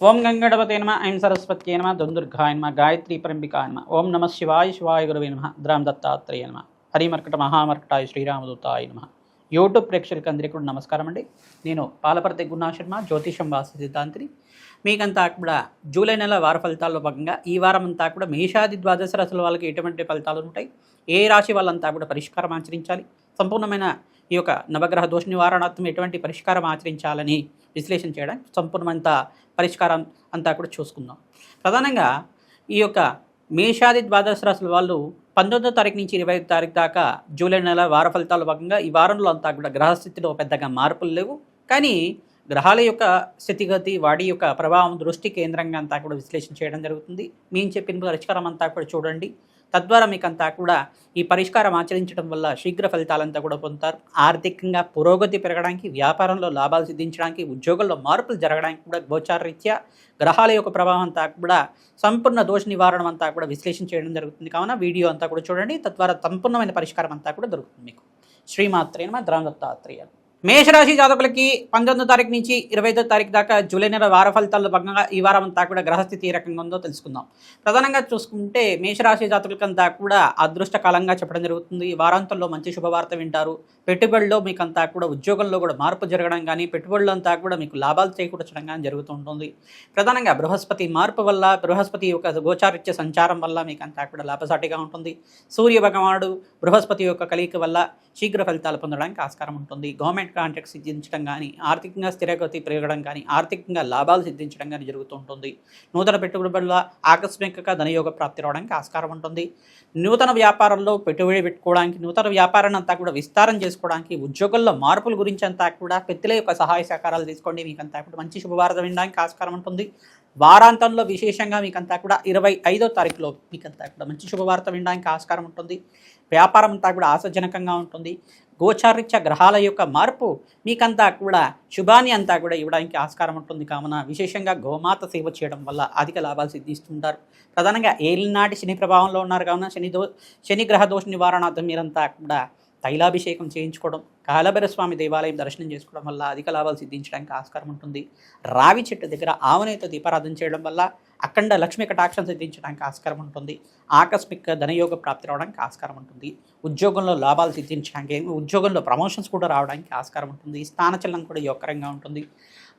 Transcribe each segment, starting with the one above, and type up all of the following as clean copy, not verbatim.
ఓం గంగణపతే నమ ఐం సరస్వత్యే నమ దుందుర్గాయ నమ గాయత్రీ పరంబికాయ నమ ఓం నమ శివాయ శివాయ గురువే నమ ద్రాం దత్తాత్రేయ నమ హరిమర్కట మహామర్కటాయ శ్రీరామదూతాయ నమ. యూట్యూబ్ ప్రేక్షకులకు అందరికీ కూడా నమస్కారం అండి. నేను పాలపర్తి గురునాథ శర్మ, జ్యోతిషం వాస్తు సిద్ధాంతిని. మీకంతా కూడా జూలై నెల వార ఫలితాల్లో భాగంగా ఈ వారం అంతా కూడా మేషాది ద్వాదశ రాశుల వాళ్ళకి ఎటువంటి ఫలితాలు ఉంటాయి, ఏ రాశి వాళ్ళంతా కూడా పరిష్కారం ఆచరించాలి, సంపూర్ణమైన ఈ యొక్క నవగ్రహ దోష నివారణార్థం ఎటువంటి పరిష్కారం ఆచరించాలని విశ్లేషణ చేయడానికి సంపూర్ణమైన పరిష్కారం అంతా కూడా చూసుకుందాం. ప్రధానంగా ఈ యొక్క మేషాది ద్వాదశ రాశుల వాళ్ళు 19వ తారీఖు నుంచి 25వ తారీఖు దాకా జూలై నెల వార ఫలితాల భాగంగా ఈ వారంలో అంతా కూడా గ్రహస్థితిలో పెద్దగా మార్పులు లేవు. కానీ గ్రహాల యొక్క స్థితిగతి, వాడి యొక్క ప్రభావం దృష్టి కేంద్రంగా అంతా కూడా విశ్లేషణ చేయడం జరుగుతుంది. మేము చెప్పిన పరిష్కారం అంతా కూడా చూడండి. తద్వారా మీకు అంతా కూడా ఈ పరిష్కారం ఆచరించడం వల్ల శీఘ్ర ఫలితాలంతా కూడా పొందుతారు. ఆర్థికంగా పురోగతి పెరగడానికి, వ్యాపారంలో లాభాలు సిద్ధించడానికి, ఉద్యోగంలో మార్పులు జరగడానికి కూడా గోచారరీత్యా గ్రహాల యొక్క ప్రభావం అంతా కూడా సంపూర్ణ దోష నివారణ అంతా కూడా విశ్లేషణ చేయడం జరుగుతుంది. కావున వీడియో అంతా కూడా చూడండి. తద్వారా సంపూర్ణమైన పరిష్కారం అంతా కూడా దొరుకుతుంది మీకు. శ్రీమాత్రే నమః. ద్రాం దత్తాత్రేయ. మేషరాశి జాతకులకి 19వ తారీఖు నుంచి 25వ తారీఖు దాకా జూలై నెల వార ఫలితాల్లో భాగంగా ఈ వారం అంతా కూడా గ్రహస్థితి ఏ రకంగా ఉందో తెలుసుకుందాం. ప్రధానంగా చూసుకుంటే మేషరాశి జాతకులకంతా కూడా అదృష్టకాలంగా చెప్పడం జరుగుతుంది. ఈ వారాంతంలో మంచి శుభవార్త వింటారు. పెట్టుబడిలో మీకు అంతా కూడా ఉద్యోగంలో కూడా మార్పు జరగడం కానీ, పెట్టుబడులు అంతా కూడా మీకు లాభాలు చేకూర్చడం కానీ జరుగుతూ ఉంటుంది. ప్రధానంగా బృహస్పతి మార్పు వల్ల, బృహస్పతి యొక్క గోచారిత్య సంచారం వల్ల మీకు అంతా కూడా లాభసాటిగా ఉంటుంది. సూర్య భగవానుడు బృహస్పతి యొక్క కలయిక వల్ల శీఘ్ర ఫలితాలు పొందడానికి ఆస్కారం ఉంటుంది. గవర్నమెంట్ కాంట్రాక్ట్ సిద్ధించడం కానీ, ఆర్థికంగా స్థిరగతి పెరగడం కానీ, ఆర్థికంగా లాభాలు సిద్ధించడం కానీ జరుగుతూ ఉంటుంది. నూతన పెట్టుబడి వల్ల ఆకస్మికంగా ధనయోగ ప్రాప్తి రావడానికి ఆస్కారం ఉంటుంది. నూతన వ్యాపారంలో పెట్టుబడి పెట్టుకోవడానికి, నూతన వ్యాపారాన్ని అంతా కూడా విస్తారం చేసుకోవడానికి, ఉద్యోగంలో మార్పుల గురించి అంతా కూడా పెద్దల యొక్క సహాయ సహకారాలు తీసుకోండి. మీకు అంతా కూడా మంచి శుభవార్త వినడానికి ఆస్కారం ఉంటుంది. వారాంతంలో విశేషంగా మీకంతా కూడా 25వ తారీఖులో మీకంతా కూడా మంచి శుభవార్త వినడానికి ఆస్కారం ఉంటుంది. వ్యాపారం అంతా కూడా ఆశాజనకంగా ఉంటుంది. గోచారీత్య గ్రహాల యొక్క మార్పు మీకంతా కూడా శుభాన్ని అంతా కూడా ఇవ్వడానికి ఆస్కారం ఉంటుంది. కావున విశేషంగా గోమాత సేవ చేయడం వల్ల అధిక లాభాలు సిద్ధిస్తుంటారు. ప్రధానంగా ఏలినాటి శని ప్రభావంలో ఉన్నారు. కావున శని గ్రహ దోష నివారణార్థం మీరంతా కూడా తైలాభిషేకం చేయించుకోవడం, కాలభైరస్వామి దేవాలయం దర్శనం చేసుకోవడం వల్ల అధిక లాభాలు సిద్ధించడానికి ఆస్కారం ఉంటుంది. రావి చెట్టు దగ్గర ఆవునేతో దీపారాధన చేయడం వల్ల అఖండ లక్ష్మీ కటాక్షం సిద్ధించడానికి ఆస్కారం ఉంటుంది. ఆకస్మిక ధనయోగ ప్రాప్తి రావడానికి ఆస్కారం ఉంటుంది. ఉద్యోగంలో లాభాలు సిద్ధించడానికి, ఉద్యోగంలో ప్రమోషన్స్ కూడా రావడానికి ఆస్కారం ఉంటుంది. స్థానచలనం కూడా యోగకరంగా ఉంటుంది.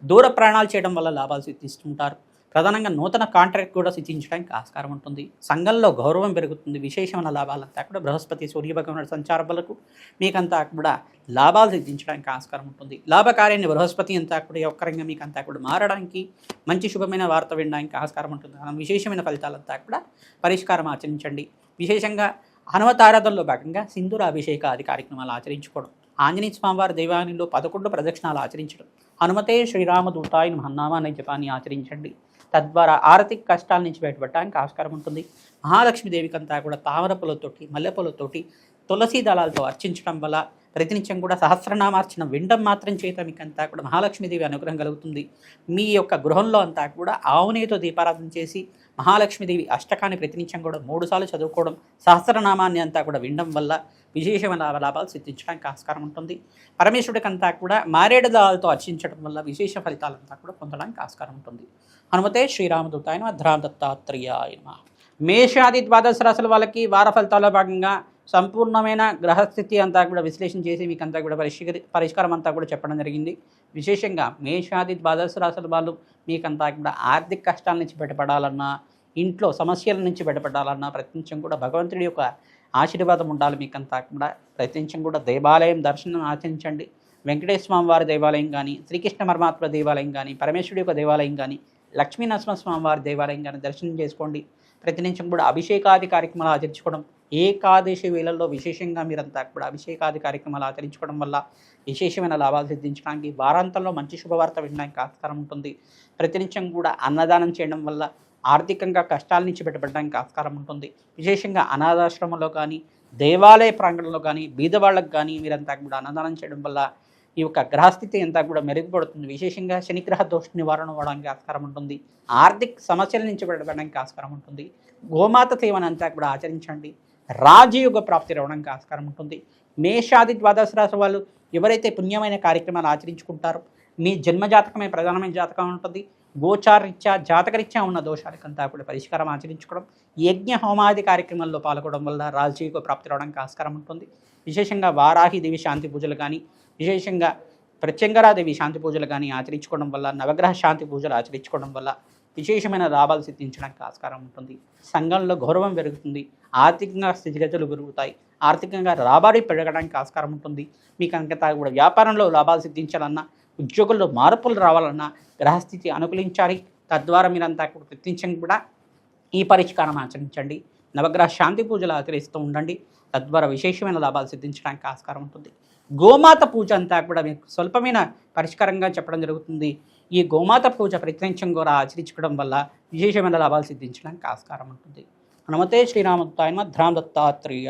దూర ప్రయాణాలు చేయడం వల్ల లాభాలు సిద్ధిస్తుంటారు. ప్రధానంగా నూతన కాంట్రాక్ట్ కూడా సిద్ధించడానికి ఆస్కారం ఉంటుంది. సంఘంలో గౌరవం పెరుగుతుంది. విశేషమైన లాభాలంతా కూడా బృహస్పతి సూర్యభగవానుడి సంచారాలకు మీకంతా కూడా లాభాలు సిద్ధించడానికి ఆస్కారం ఉంటుంది. లాభకార్యాన్ని బృహస్పతి అంతా కూడా యోగకరంగా మీకంతా కూడా మారడానికి, మంచి శుభమైన వార్త వినడానికి ఆస్కారం ఉంటుంది. విశేషమైన ఫలితాలంతా కూడా పరిష్కారం ఆచరించండి. విశేషంగా హనుమతారాధనలో భాగంగా సింధూర అభిషేక ఆది కార్యక్రమాలు ఆచరించుకోవడం, ఆంజనేయ స్వామివారి దేవాలయంలో 11 ప్రదక్షిణాలు ఆచరించడం, హనుమతే శ్రీరామదూతాయ నమః నామాన్ని జపాన్ని ఆచరించండి. తద్వారా ఆర్థిక కష్టాల నుంచి బయటపడడానికి ఆస్కారం ఉంటుంది. మహాలక్ష్మీదేవికి అంతా కూడా తామర పూలతోటి, మల్లెపూలతోటి, తులసి దళాలతో అర్చించడం వల్ల ప్రతినిత్యం కూడా సహస్రనామార్చన వినడం మాత్రం చేత మీకంతా కూడా మహాలక్ష్మీదేవి అనుగ్రహం కలుగుతుంది. మీ యొక్క గృహంలో అంతా కూడా ఆవునేతో దీపారాధన చేసి మహాలక్ష్మీదేవి అష్టకాన్ని ప్రతినిత్యం కూడా 3 సార్లు చదువుకోవడం, సహస్రనామాన్ని అంతా కూడా వినడం వల్ల విశేషమైన లాభాలు సిద్ధించడానికి ఆస్కారం ఉంటుంది. పరమేశ్వరుడికి అంతా కూడా మారేడు దళాలతో అర్చించడం వల్ల విశేష ఫలితాలంతా కూడా పొందడానికి ఆస్కారం ఉంటుంది. హనుమతే శ్రీరామదూతాయ నమః. ద్రాం దత్తాత్రేయాయ నమః. మేషాది ద్వాదశ రాశుల వాళ్ళకి వార ఫలితాల్లో భాగంగా సంపూర్ణమైన గ్రహస్థితి అంతా కూడా విశ్లేషణ చేసి మీకు అంతా కూడా పరిష్కారం అంతా కూడా చెప్పడం జరిగింది. విశేషంగా మేషాది ద్వాదశ రాశుల వాళ్ళు మీకంతా కూడా ఆర్థిక కష్టాల నుంచి బయటపడాలన్నా, ఇంట్లో సమస్యల నుంచి బయటపడాలన్నా ప్రతినిత్యం కూడా భగవంతుడి యొక్క ఆశీర్వాదం ఉండాలి. మీకంతా కూడా ప్రతినిత్యం కూడా దేవాలయం దర్శనం ఆచరించండి. వెంకటేశ్వర స్వామి వారి దేవాలయం కానీ, శ్రీకృష్ణ పరమాత్మ దేవాలయం కానీ, పరమేశ్వరుడి యొక్క దేవాలయం కానీ, లక్ష్మీనరసింహస్వామి వారి దేవాలయం కానీ దర్శనం చేసుకోండి. ప్రతినిత్యం కూడా అభిషేకాది కార్యక్రమాలు ఆచరించుకోవడం, ఏకాదశి వేళల్లో విశేషంగా మీరంతా కూడా అభిషేకాది కార్యక్రమాలు ఆచరించుకోవడం వల్ల విశేషమైన లాభాలు సిద్ధించడానికి, వారాంతంలో మంచి శుభవార్త వినడానికి ఆస్కారం ఉంటుంది. ప్రతినిత్యం కూడా అన్నదానం చేయడం వల్ల ఆర్థికంగా కష్టాల నుంచి బయటపడడానికి ఆస్కారం ఉంటుంది. విశేషంగా అనాథాశ్రమంలో కానీ, దేవాలయ ప్రాంగణంలో కానీ, బీదవాళ్ళకు కానీ మీరంతా కూడా అన్నదానం చేయడం వల్ల ఈ యొక్క గ్రహస్థితి అంతా కూడా మెరుగుపడుతుంది. విశేషంగా శనిగ్రహ దోష నివారణ అవ్వడానికి ఆస్కారం ఉంటుంది. ఆర్థిక సమస్యల నుంచి బయటపడడానికి ఆస్కారం ఉంటుంది. గోమాత సేవను అంతా కూడా ఆచరించండి. రాజయోగ ప్రాప్తి రావడానికి ఆస్కారం ఉంటుంది. మేషాది ద్వాదశ రాశి వాళ్ళు ఎవరైతే పుణ్యమైన కార్యక్రమాలు ఆచరించుకుంటారో మీ జన్మజాతకమే ప్రధానమైన జాతకం ఉంటుంది. గోచారరీత్యా జాతకరీత్యా ఉన్న దోషాలకంతా కూడా పరిష్కారం ఆచరించుకోవడం, యజ్ఞ హోమాది కార్యక్రమాల్లో పాల్గొనడం వల్ల రాజకీయ ప్రాప్తి రావడానికి ఆస్కారం ఉంటుంది. విశేషంగా వారాహిదేవి శాంతి పూజలు కానీ, విశేషంగా ప్రత్యంగరాదేవి శాంతి పూజలు కానీ ఆచరించుకోవడం వల్ల, నవగ్రహ శాంతి పూజలు ఆచరించుకోవడం వల్ల విశేషమైన లాభాలు సిద్ధించడానికి ఆస్కారం ఉంటుంది. సంఘంలో గౌరవం పెరుగుతుంది, ఆర్థికంగా స్థితిగతులు పెరుగుతాయి, ఆర్థికంగా రాబడి పెరగడానికి ఆస్కారం ఉంటుంది. మీకు అంతా కూడా వ్యాపారంలో లాభాలు సిద్ధించాలన్నా, ఉద్యోగుల్లో మార్పులు రావాలన్నా గ్రహస్థితి అనుకూలించాలి. తద్వారా మీరంతా కూడా ప్రత్యేకంగా కూడా ఈ పరిష్కారం ఆచరించండి. నవగ్రహ శాంతి పూజలు ఆచరిస్తూ ఉండండి. తద్వారా విశేషమైన లాభాలు సిద్ధించడానికి ఆస్కారం ఉంటుంది. గోమాత పూజ అంతా కూడా మీకు స్వల్పమైన పరిష్కారంగా చెప్పడం జరుగుతుంది. ఈ గోమాత పూజ ప్రత్యేకంగా కూడా ఆచరించుకోవడం వల్ల విశేషమైన లాభాలు సిద్ధించడానికి ఆస్కారం ఉంటుంది. నమస్తే శ్రీరామదత్తాయ నమః. ధ్రాం దత్తాత్రేయ.